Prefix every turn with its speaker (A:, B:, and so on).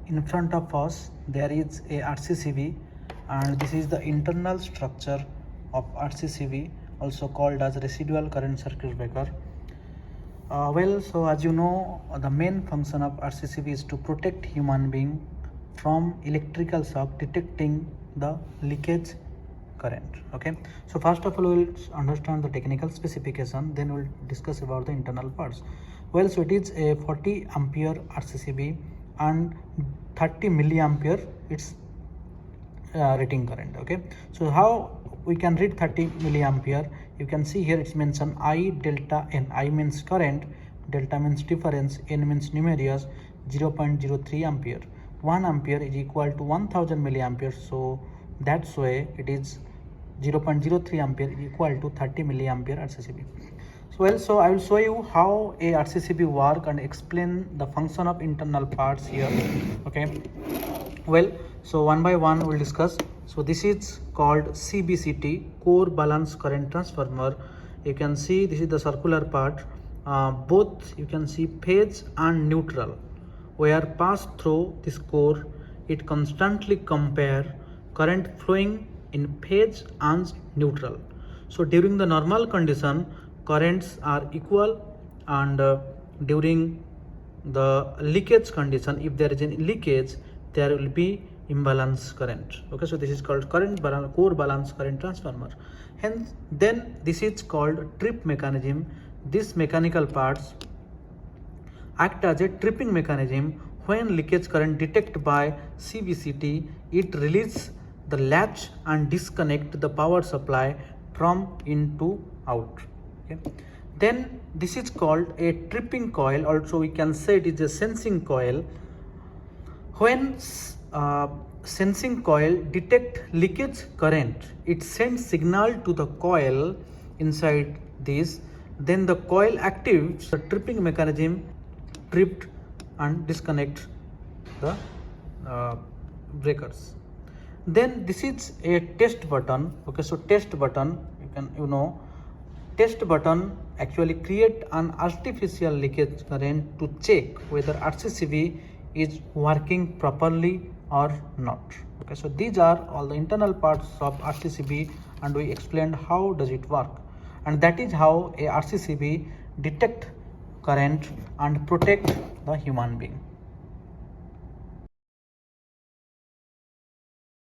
A: in front of us there is a RCCB, and this is the internal structure of RCCB, also called as Residual Current Circuit Breaker. So as you know, the main function of RCCB is to protect human being from electrical shock, detecting the leakage current. Okay, so first of all we'll understand the technical specification, then we'll discuss about the internal parts. So it is a 40 ampere RCCB and 30 milliampere its rating current. Okay, so how we can read 30 milliampere? You can see here it's mentioned I delta n. I means current, delta means difference, n means numerous, 0.03 ampere. 1 ampere is equal to 1000 milliampere, so that's why it is 0.03 ampere is equal to 30 milliampere RCCB. So I will show you how a RCCB work and explain the function of internal parts here. Okay, so one by one we'll discuss. So this is called CBCT, core balance current transformer. You can see this is the circular part. Both you can see phase and neutral where pass through this core. It constantly compare current flowing in phase and neutral. So during the normal condition currents are equal, and during the leakage condition, if there is any leakage, there will be imbalance current. Okay, so this is called core balance current transformer. Hence then this is called trip mechanism. These mechanical parts act as a tripping mechanism. When leakage current detected by CBCT, it releases the latch and disconnect the power supply from in to out. Okay, then this is called a tripping coil. Also we can say it is a sensing coil. When sensing coil detect leakage current, it sends signal to the coil inside this, then the coil activates the tripping mechanism, tripped and disconnect the breakers. Then this is a test button. Okay, so test button, test button actually create an artificial leakage current to check whether RCCB is working properly or not. Okay, so these are all the internal parts of RCCB, and we explained how does it work, and that is how a RCCB detect current and protect the human being.